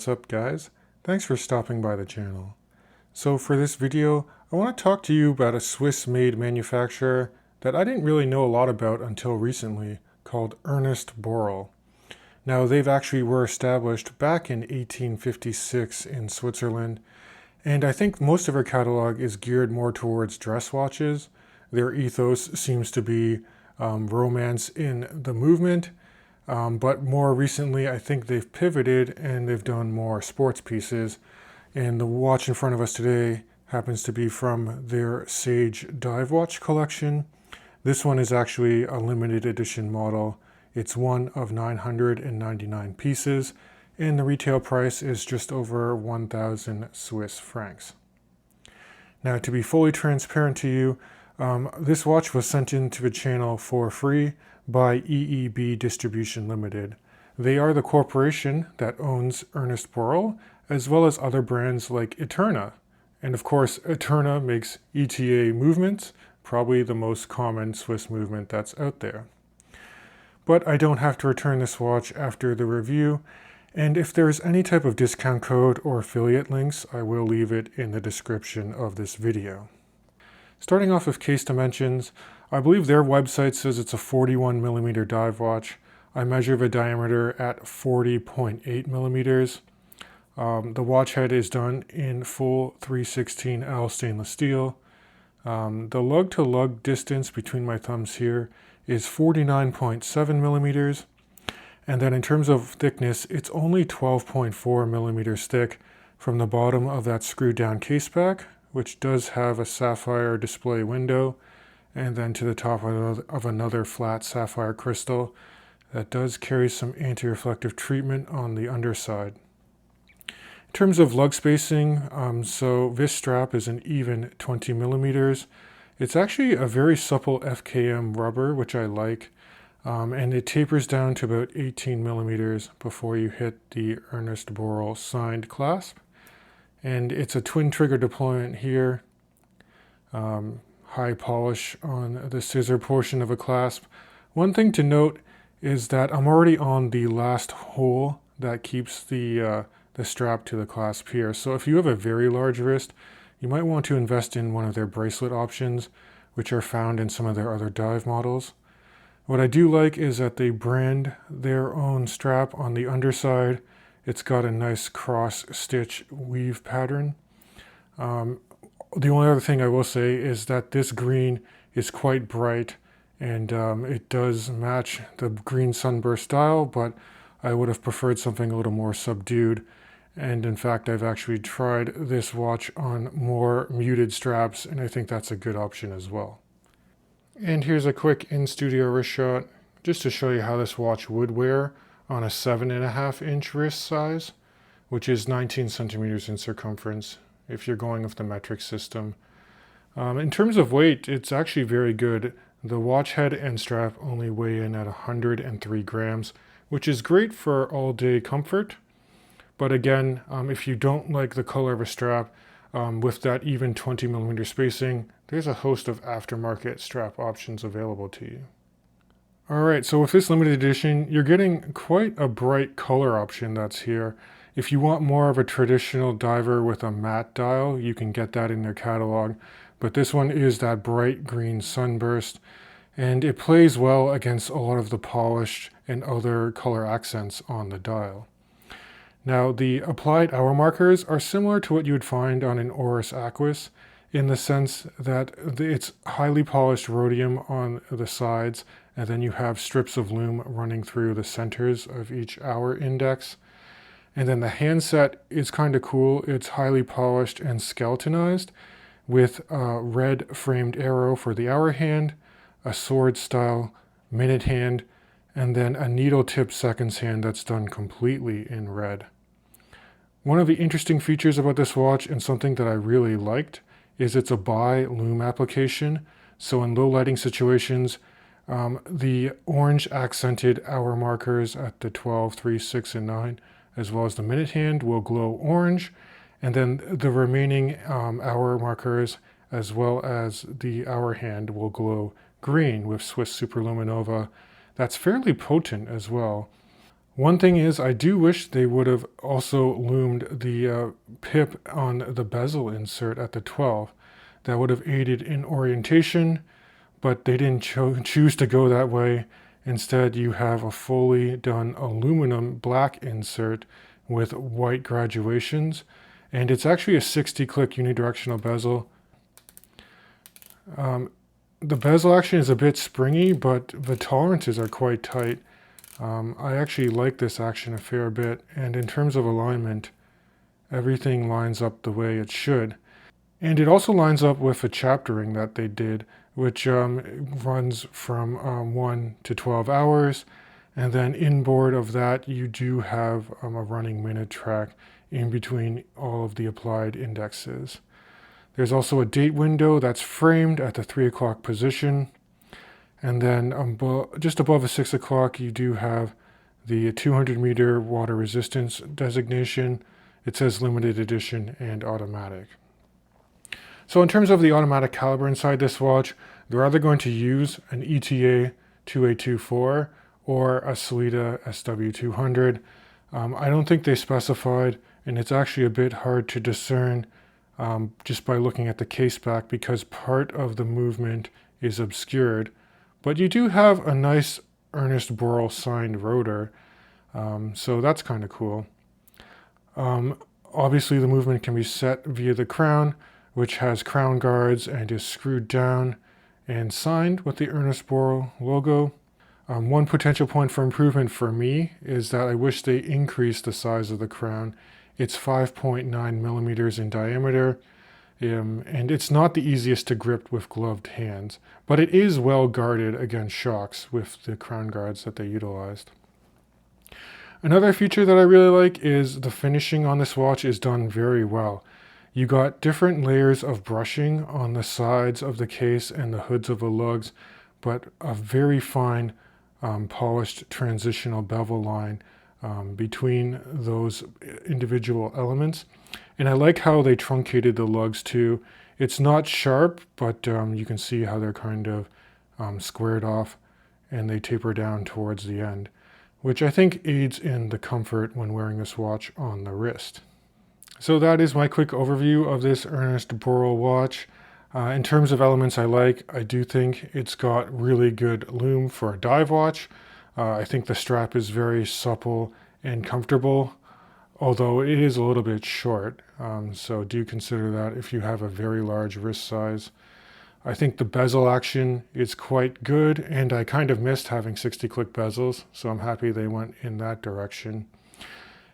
what's up guys? Thanks for stopping by the channel. So for this video, I want to talk to you about a Swiss-made manufacturer that I didn't really know a lot about until recently, called Ernest Borel. Now they've actually were established back in 1856 in Switzerland, and I think most of their catalog is geared more towards dress watches. Their ethos seems to be romance in the movement, but more recently I think they've pivoted and they've done more sports pieces. And the watch in front of us today happens to be from their Sage dive watch collection. This one is actually a limited edition model. It's one of 999 pieces, and the retail price is just over 1,000 Swiss francs. Now, to be fully transparent to you, this watch was sent into the channel for free by EEB Distribution Limited. They are the corporation that owns Ernest Borel, as well as other brands like Eterna. And of course, Eterna makes ETA movements, probably the most common Swiss movement that's out there. But I don't have to return this watch after the review, and if there's any type of discount code or affiliate links, I will leave it in the description of this video. Starting off with case dimensions, I believe their website says it's a 41 millimeter dive watch. I measure the diameter at 40.8 millimeters. The watch head is done in full 316L stainless steel. The lug to lug distance between my thumbs here is 49.7 millimeters. And then in terms of thickness, it's only 12.4 millimeters thick from the bottom of that screwed down case back, which does have a sapphire display window, and then to the top of another flat sapphire crystal that does carry some anti-reflective treatment on the underside. In terms of lug spacing, so this strap is an even 20 millimeters. It's actually a very supple FKM rubber, which I like, and it tapers down to about 18 millimeters before you hit the Ernest Borel signed clasp. And it's a twin trigger deployment here, high polish on the scissor portion of a clasp. One thing to note is that I'm already on the last hole that keeps the strap to the clasp here. So if you have a very large wrist, you might want to invest in one of their bracelet options, which are found in some of their other dive models. What I do like is that they brand their own strap on the underside. It's got a nice cross stitch weave pattern. The only other thing I will say is that this green is quite bright, and it does match the green sunburst style, but I would have preferred something a little more subdued. And in fact, I've actually tried this watch on more muted straps, and I think that's a good option as well. And here's a quick in-studio wrist shot, just to show you how this watch would wear on a 7.5 inch wrist size, which is 19 centimeters in circumference, if you're going with the metric system. In terms of weight, it's actually very good. The watch head and strap only weigh in at 103 grams, which is great for all-day comfort. But again, if you don't like the color of a strap, with that even 20 millimeter spacing, there's a host of aftermarket strap options available to you. Alright, so with this limited edition, you're getting quite a bright color option that's here. If you want more of a traditional diver with a matte dial, you can get that in their catalog. But this one is that bright green sunburst, and it plays well against a lot of the polished and other color accents on the dial. Now, the applied hour markers are similar to what you would find on an Oris Aquis, in the sense that it's highly polished rhodium on the sides, and then you have strips of lume running through the centers of each hour index. And then the handset is kind of cool. It's highly polished and skeletonized, with a red framed arrow for the hour hand, a sword style minute hand, and then a needle tip seconds hand that's done completely in red. One of the interesting features about this watch, and something that I really liked, is it's a bi-lume application. So in low lighting situations, the orange accented hour markers at the 12, 3, 6, and 9, as well as the minute hand, will glow orange, and then the remaining hour markers, as well as the hour hand, will glow green with Swiss Superluminova. That's fairly potent as well. One thing is, I do wish they would have also loomed the pip on the bezel insert at the 12. That would have aided in orientation, but they didn't choose to go that way. Instead, you have a fully done aluminum black insert with white graduations, and it's actually a 60 click unidirectional bezel. The bezel action is a bit springy, but the tolerances are quite tight. I actually like this action a fair bit, and in terms of alignment, everything lines up the way it should. And it also lines up with the chaptering that they did, which runs from 1 to 12 hours. And then inboard of that, you do have a running minute track in between all of the applied indexes. There's also a date window that's framed at the 3 o'clock position. And then just above the 6 o'clock, you do have the 200 meter water resistance designation. It says limited edition and automatic. So in terms of the automatic caliber inside this watch, they're either going to use an ETA 2824 or a Sellita SW200. I don't think they specified, and it's actually a bit hard to discern just by looking at the case back because part of the movement is obscured. But you do have a nice Ernest Borel signed rotor, so that's kind of cool. Obviously the movement can be set via the crown, which has crown guards and is screwed down and signed with the Ernest Borel logo. One potential point for improvement for me is that I wish they increased the size of the crown. It's 5.9 millimeters in diameter, and it's not the easiest to grip with gloved hands, but it is well guarded against shocks with the crown guards that they utilized. Another feature that I really like is the finishing on this watch is done very well. You got different layers of brushing on the sides of the case and the hoods of the lugs, but a very fine polished transitional bevel line between those individual elements. And I like how they truncated the lugs too. It's not sharp, but you can see how they're kind of squared off and they taper down towards the end, which I think aids in the comfort when wearing this watch on the wrist. So that is my quick overview of this Ernest Borel watch. In terms of elements I do think it's got really good loom for a dive watch. I think the strap is very supple and comfortable, although it is a little bit short. So do consider that if you have a very large wrist size. I think the bezel action is quite good, and I kind of missed having 60 click bezels, so I'm happy they went in that direction.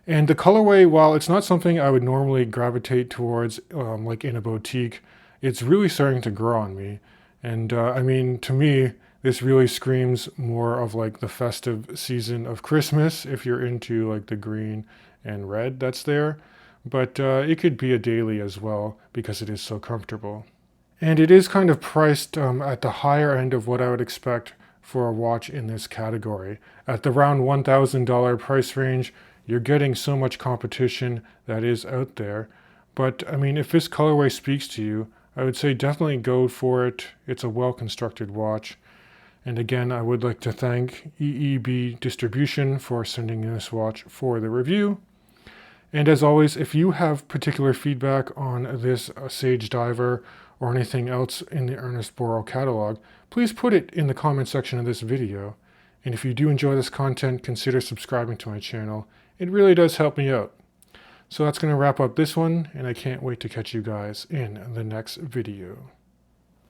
And the colorway, while it's not something I would normally gravitate towards like in a boutique, it's really starting to grow on me. And I mean, to me, this really screams more of like the festive season of Christmas if you're into like the green and red that's there. But it could be a daily as well because it is so comfortable. And it is kind of priced at the higher end of what I would expect for a watch in this category. At the around $1,000 price range, you're getting so much competition that is out there. But I mean, if this colorway speaks to you, I would say definitely go for it. It's a well-constructed watch. And again, I would like to thank EEB Distribution for sending this watch for the review. And as always, if you have particular feedback on this Sage Diver or anything else in the Ernest Borel catalog, please put it in the comment section of this video. And if you do enjoy this content, consider subscribing to my channel. It really does help me out. So that's going to wrap up this one, and I can't wait to catch you guys in the next video.